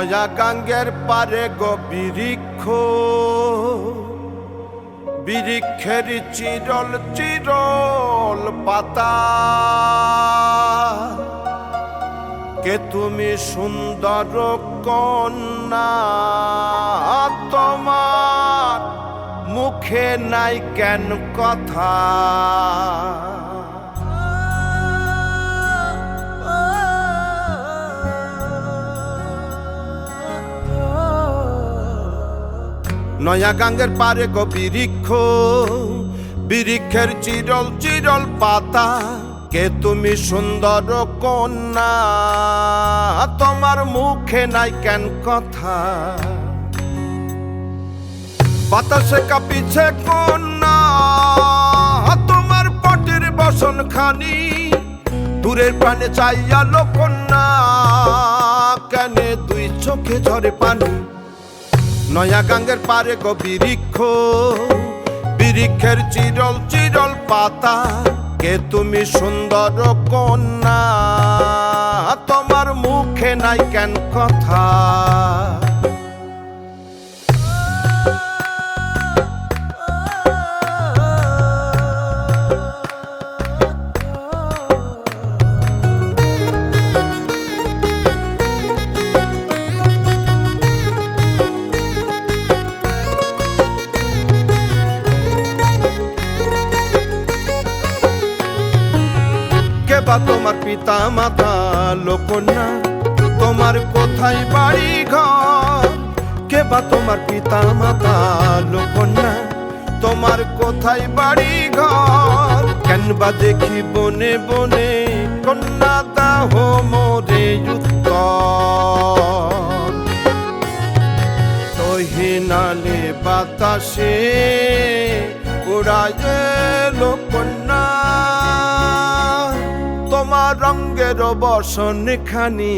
নয়া গাঙ্গের পারে গো বৃক্ষ, বৃক্ষের চিরল চিরল পাতা। কে তুমি সুন্দর কন্যা, তোমার মুখে নাই কেন কথা। নয়া গাঙ্গের পারে গো বৃক্ষ, বৃক্ষের চিরল চিরল পাতা। কে তুমি সুন্দর কন্যা, তোমার মুখে নাই কেন কথা। বাতাসে কাঁপিছে কন্যা, তোমার পটের বসন খানি। দূরের প্রাণে চাইয়ালো কন্যা, কেনে দুই চোখে ঝরে পানি। নয়া গাঙ্গের পারে গো বৃক্ষ, বৃক্ষের চিরল চিরল পাতা। কে তুমি সুন্দর কন্যা, তোমার মুখে নাই কেন কথা। কেবা তোমার পিতা মাতা লোকন্যা, তোমার কোথায় বাড়ি ঘর। কেবা তোমার পিতা মাতা লোকন্যা, তোমার কোথায় বাড়ি ঘর। কেনবা দেখি বনে বনে কন্যা দাহ মোরে উত্তর। তহিনালে বাতাসে উড়ায় লোকন্যা, তোমার রঙের বসন খানি।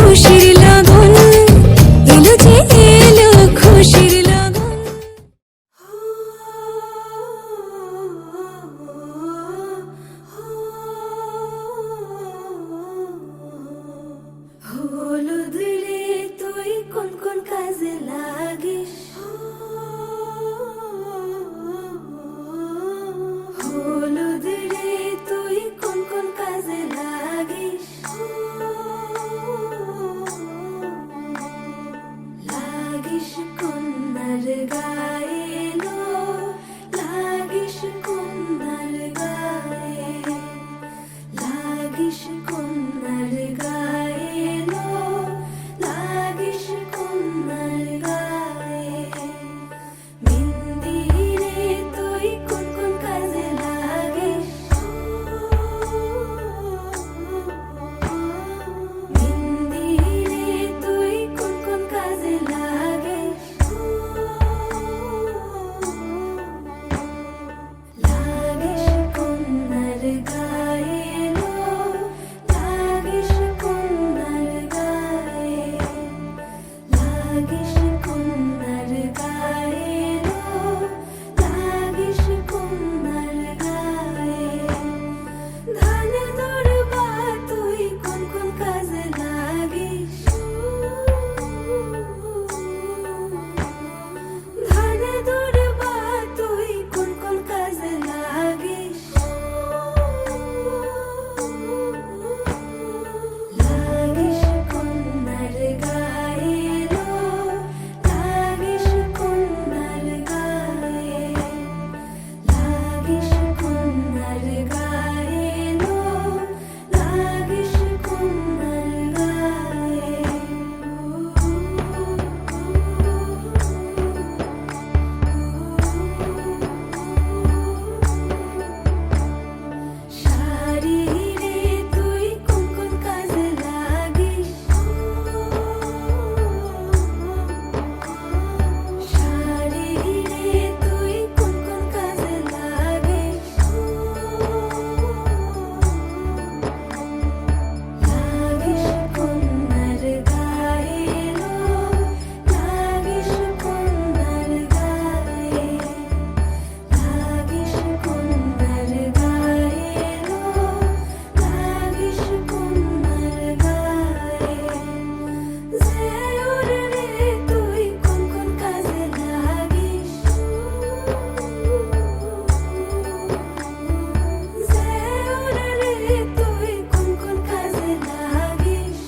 খুশির লগন, এলো যে এলো খুশির লগন। হলুদ রে তুই কোন কোন কাজে লাগিস, হলুদ রে তুই কোন কোন কাজে লাগিস, লাগিস কন্যার গায়ে লো, লাগিস কন্যার গায়ে, লাগিস কন্যার গায়ে লো, লাগিস কন্যার গায়ে। মেহেন্দি রে তুই কোন কোন কাজে লাগিস, মেহেন্দি রে তুই কোন কোন কাজে লাগিস, লাগিস কন্যার গায়ে লো, লাগিস কন্যার গায়ে, লাগিস কন্যার গায়ে লো, লাগিস কন্যার গায়ে। ধানে দৌড়বা তুই কোন কোন কাজে লাগিস, ধানে দৌড়বা তুই কোন কোন কাজে লাগিস, লাগিস কন্যার গায়ে লো, লাগিস কন্যার গায়ে, লাগিস কন্যার গায়ে লো, লাগিস কন্যার গায়ে। শাড়ি রে তুই কোন কোন কাজে লাগিস, শাড়ি রে তুই কোন কোন কাজে লাগিস, লাগিস কন্যার গায়ে লো, লাগিস কন্যার গায়ে, লাগিস কন্যার গায়ে লো, লাগিস কন্যার গায়ে। জেউর রে তুই কোন কোন কাজে লাগিস, জেউর রে তুই কোন কোন কাজে লাগিস,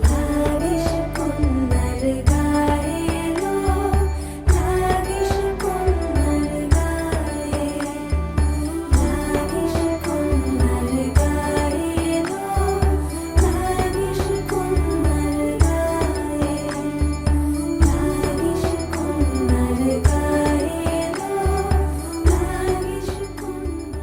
লাগিস কন্যার গায়ে লো, লাগিস কন্যার গায়ে, লাগিস কন্যার গায়ে লো, লাগিস কন্যার গায়ে, লাগিস কন্যার গায়ে লো, লাগিস কন্যার।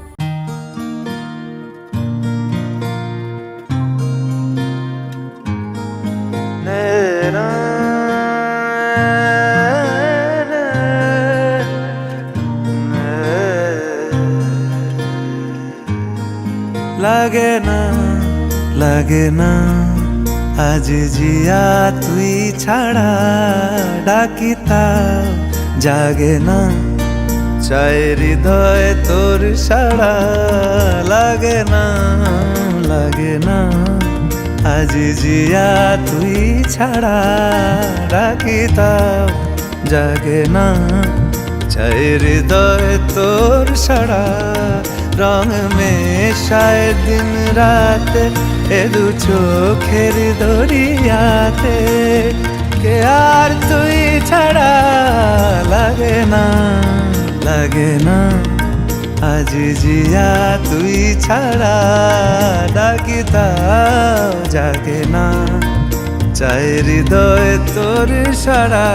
লাগে না লাগে না আজ জিয়া তুই ছাড়া, ডাকিতা জাগে না চাই হৃদয় তোর সাড়া। লাগে না লাগে না আজ জিয়া তুই ছাড়া, ডাকিতা জাগে না চাই হৃদয় তোর সাড়া। রং মেশায় দিন রাতে এ দু চোখের দরিয়াতে, কে আর তুই ছাড়া। লাগে না লাগে না আজ জিয়া তুই ছাড়া, ডাকিতাও জাগে না চাই হৃদয় তোর সাড়া।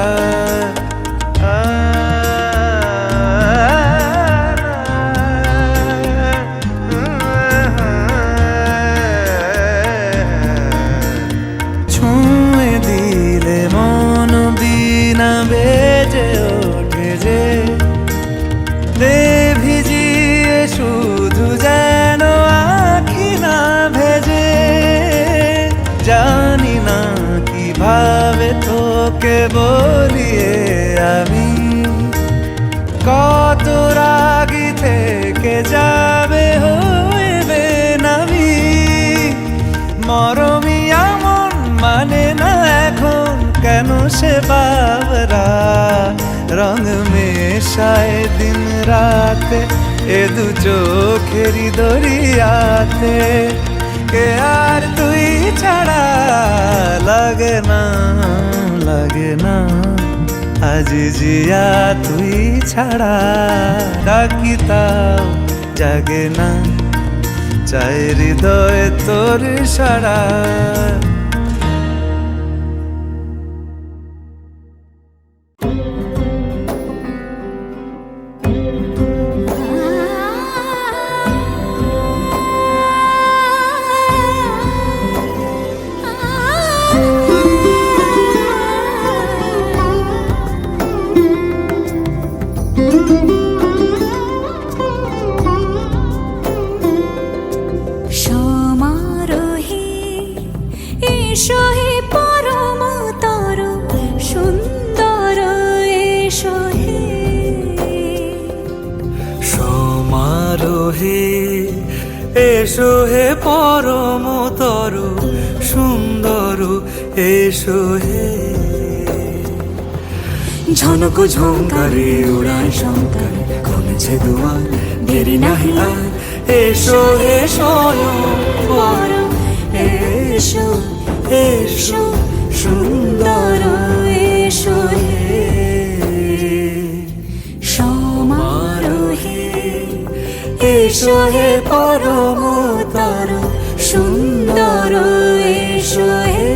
দে ভিজিয়ে শুধু যেন আখি না বলিয়ে আমি কত রাগি থেকে যাবে হইবে নামি মরমি এমন মানে না এখন কেন সে বাবরা রং মেশায় দিন রাতে এ দু চোখেরি দরিয়াতে কে আর তুই ছাড়া লাগে না লাগে না আজ জিয়া তুই ছাড়া ডাকি তাও জাগে না চাই হৃদয় তোর সারা সমারোহে এসো হে পরমতর সুন্দর এসো হে সমারোহে এসো হে পরমতর সুন্দর এসো হে ঝনক ঝঙ্কারে উড়ায় শঙ্কার কমেছে দুয়ার দেরি নাহি আর এসো হে স্বয়ং বর এসো এসো সুন্দর এসো হে সমারোহে এসো হে পরমতর সুন্দর এসো হে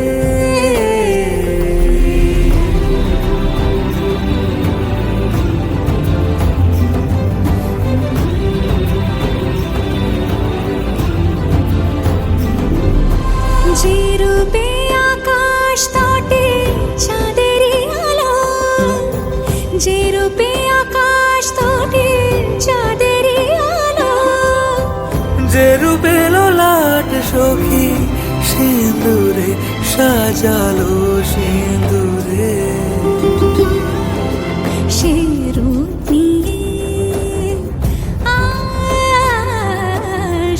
যে রূপে আকাশ তটে চাঁদেরই আলো যে রূপে আকাশ তটে চাঁদেরই আলো যে রূপে লোলাট সখী সিঁদুরে সাজালো সিঁদুরে সে রূপ নিয়ে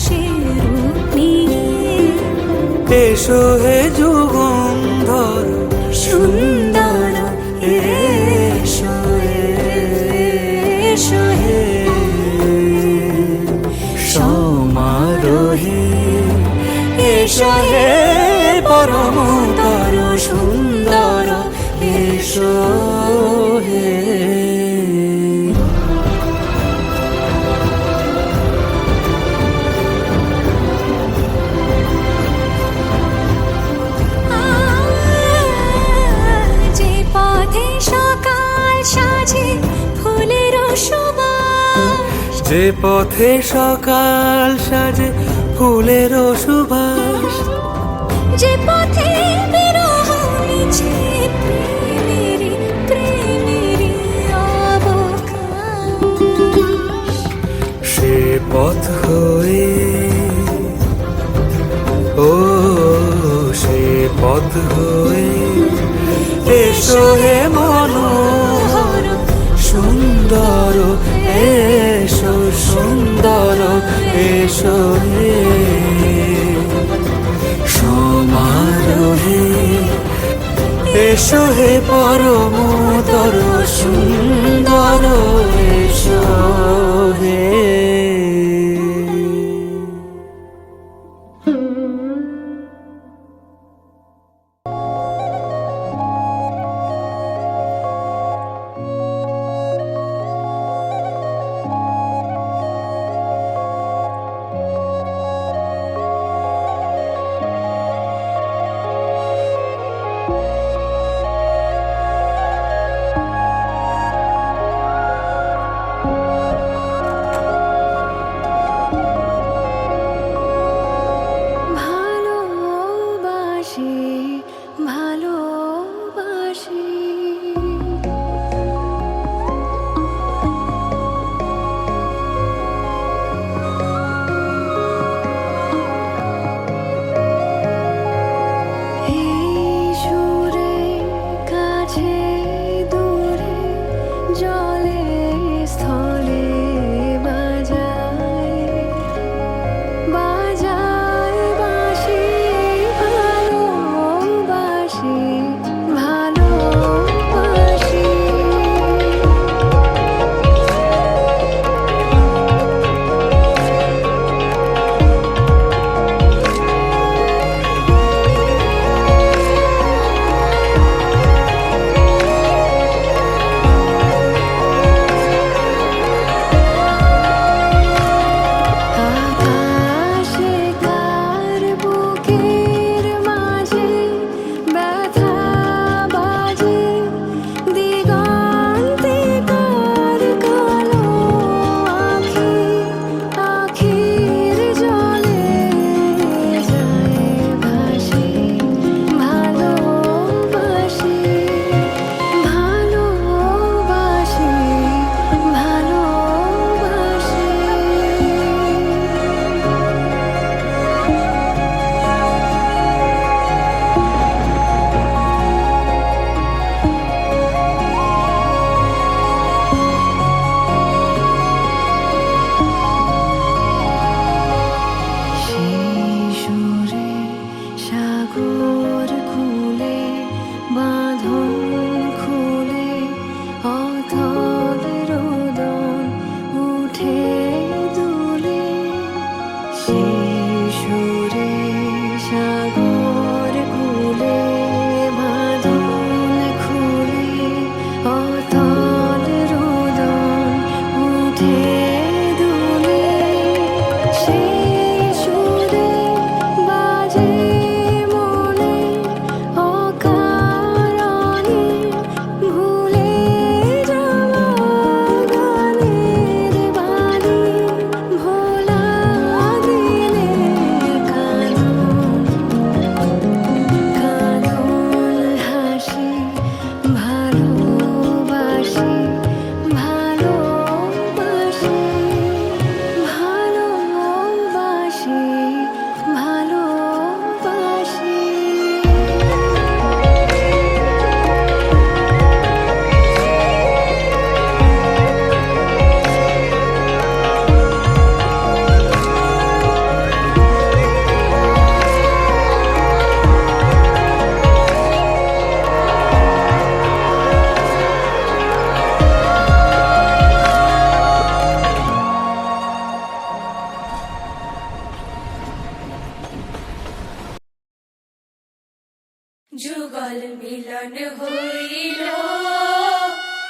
সে রূপ নিয়ে এসো হে যুগন্ধর সুন্দর এসো এসো হে সমারোহে এসো হে পরমতর সুন্দর এসো হে যে পথে সকাল সাজে ফুলের সুবাস যে পথে সকাল সাজে ফুলের সুবাস যে পথে বিরহ মিছে প্রেমেরই প্রেমেরই অবকাশ সে পথ হয়ে ও সে পথ হয়ে এসো হে মনোহর সুন্দর এসো সুন্দর এসো হে সমারোহে এসো হে পরমতর সুন্দর এসো হে যুগল মিলন হইল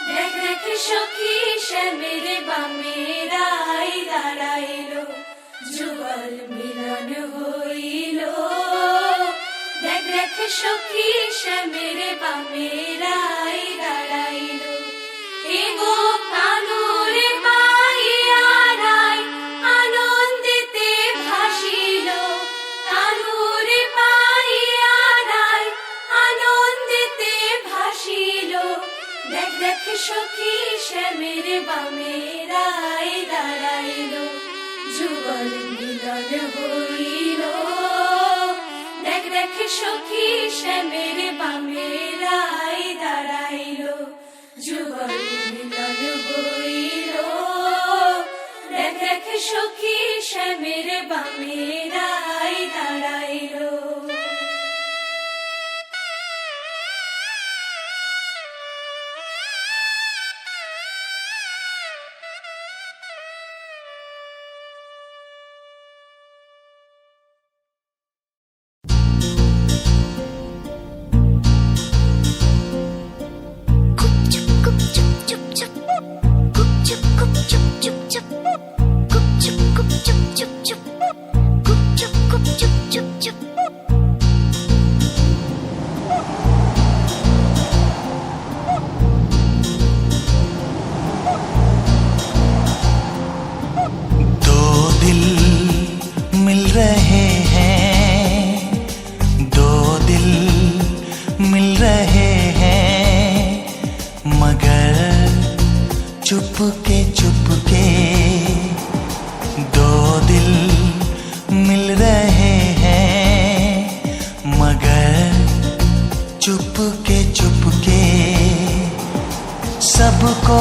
দেখ দেখ সখী শ্যামের বামে রাই দাঁড়াইল যুগল মিলন হইল দেখ দেখ সখী শ্যামের বামে রাই দাঁড়াইল এগো কানুরে পাইয়া রাই আনন্দিতে ভাসিল কানুরে পাইয়া রাই আনন্দিতে ভাসিল দেখ দেখ সখী শ্যামের বামে রাই দাঁড়াইল যুগল মিলন হইল দেখ দেখ সখী শ্যামের বামে রাই দাঁড়াইল যুগল মিলন হইল দেখ দেখ সখী শ্যামের বামে রাই দাঁড়াইল दो दिल मिल रहे हैं दो दिल मिल रहे हैं मगर चुपके चुपके दो दिल मिल रहे हैं मगर चुपके चुपके सबको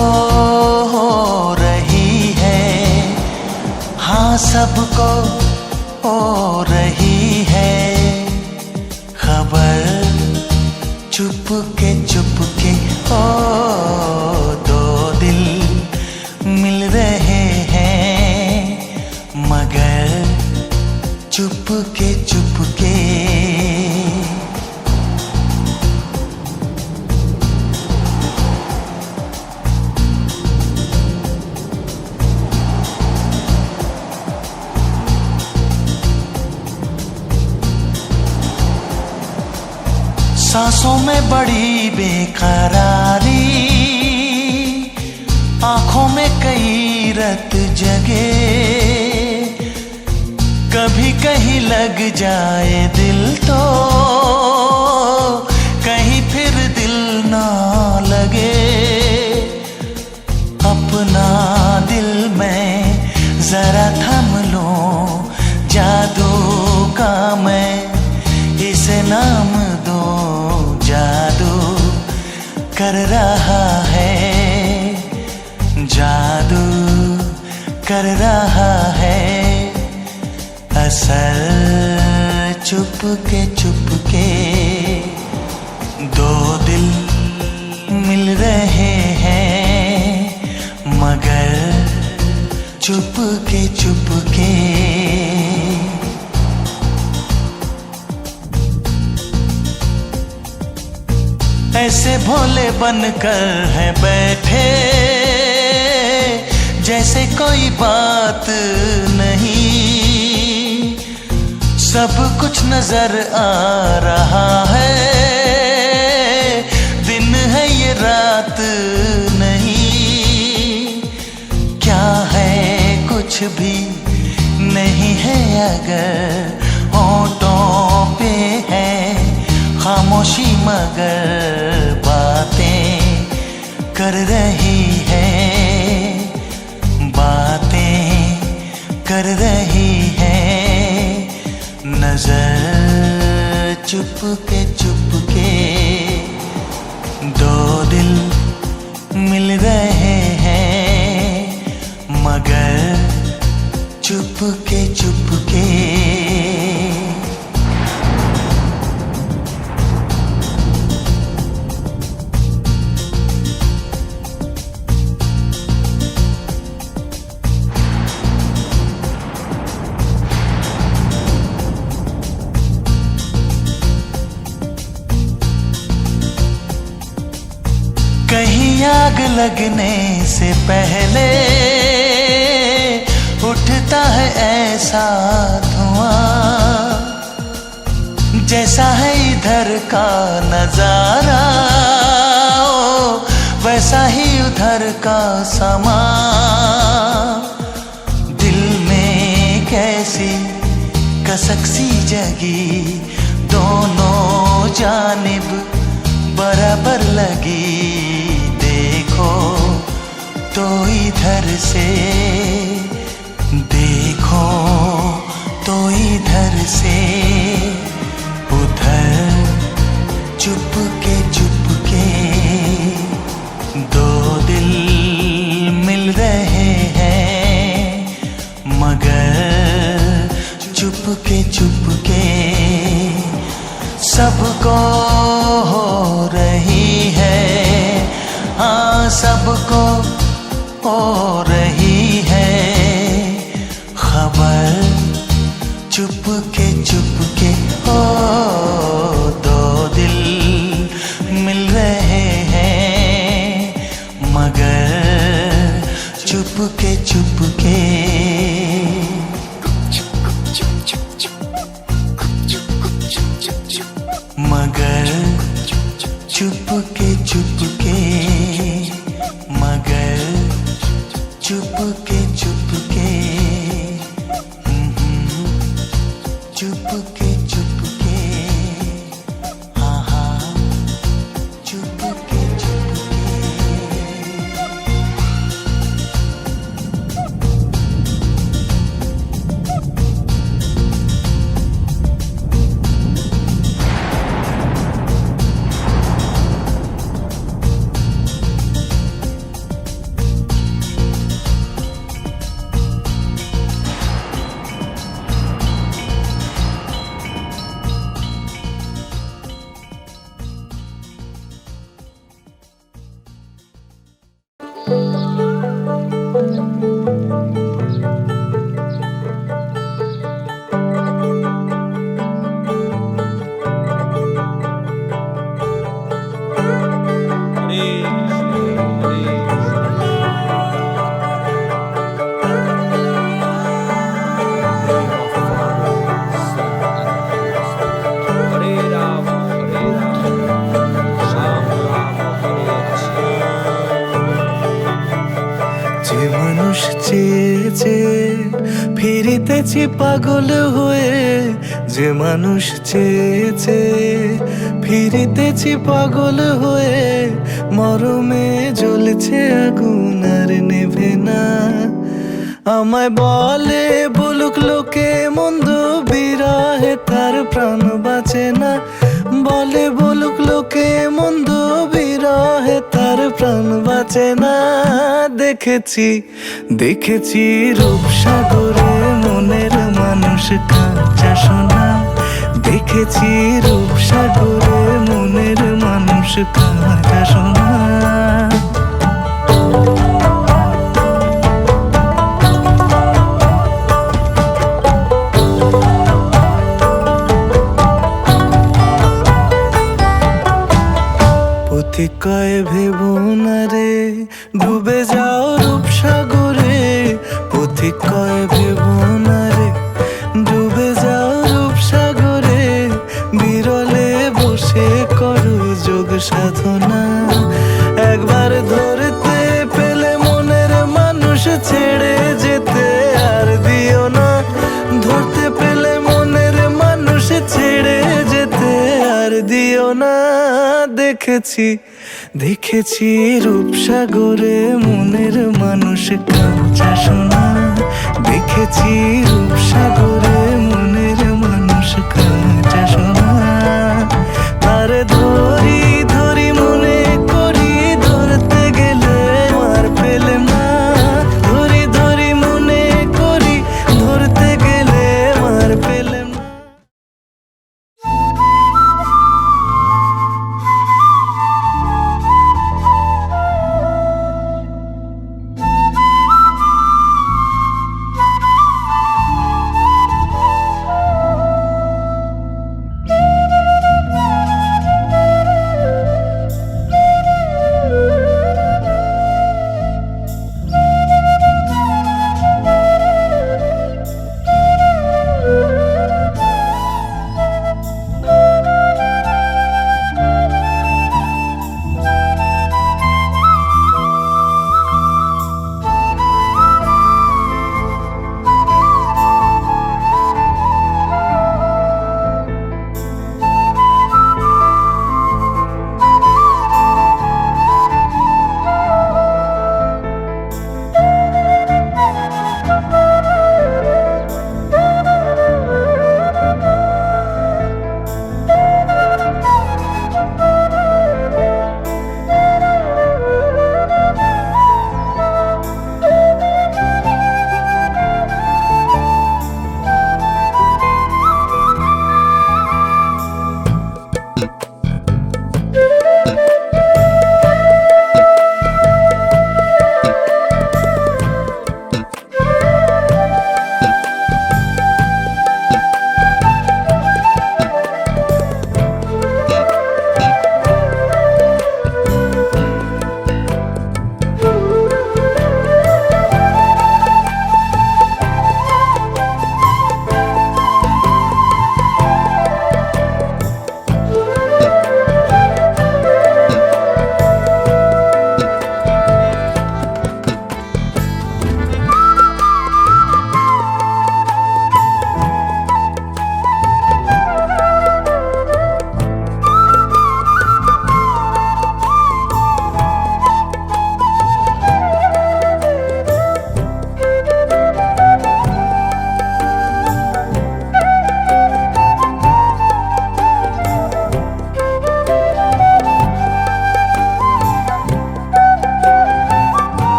हो रही है हाँ सबको हो रही है खबर चुपके चुपके ओ दो दिल मिल रहे हैं मगर चुपके चुपके सांसों में बड़ी बेकरारी आंखों में कई रत जगे कभी कहीं लग जाए दिल तो कहीं फिर दिल ना लगे अपना दिल में जरा थम लो जादू का मैं इसे नाम दो जादू कर रहा है जादू कर रहा है असर चुपके चुपके दो दिल मिल रहे हैं मगर चुपके चुपके ऐसे भोले बनकर है बैठे जैसे कोई बात नहीं सब कुछ नजर आ रहा है दिन है ये रात नहीं क्या है कुछ भी नहीं है अगर होठों पे है खामोशी मगर बातें कर रही है बातें कर रही है नजर चुपके चुपके दो दिल मिल रहे हैं मगर चुपके चुपके लगने से पहले उठता है ऐसा धुआं, जैसा है इधर का नजारा वैसा ही उधर का समा। दिल में कैसी कसक सी जगी, दोनों जानिब बराबर लगी। देखो तो इधर से, देखो तो इधर से, उधर चुपके चुपके दो दिल मिल रहे हैं, मगर चुपके चुपके। सबको हो रही है, हाँ सबको हो रही है खबर, चुपके चुपके हो दो दिल मिल रहे हैं, मगर चुपके चुपके। मगर चुपके चुपके, मगर चुपके चुपके, चुपके चुपके, हाँ हाँ चुपके चुपके। যে মানুষ চেয়েছে ফিরিতেছি পাগল হয়ে, যে মানুষ চেয়েছে ফিরিতেছি পাগল হয়ে, মরমে জ্বলছে আগুন আর নেভে না। আমায় বলে বলুক লোকে মন্দ, বিরহে তার প্রাণ বাঁচে না। বলে বলুক লোকে মন্দ, বিরহে তার প্রাণ বাঁচে না। দেখেছি দেখেছি রূপসাগরে মনের মানুষ কাঁচা সোনা, দেখেছি রূপসাগরে মনের মানুষ কাঁচা সোনা। পথিক কয় ভেবো না রে ডুবে যাও রূপসাগরে, পথিক কয় ভেবো না রে ডুবে যাও রূপসাগরে, বিরলে বসে করো যোগ সাধনা। একবার ধরতে পেলে মনের মানুষ ছেড়ে যেতে আর দিও না, ধরতে পেলে মনের মানুষ ছেড়ে যেতে আর দিও না। দেখেছি দেখেছি রূপসাগরে মনের মানুষ কাঁচা সোনা, দেখেছি রূপসাগরে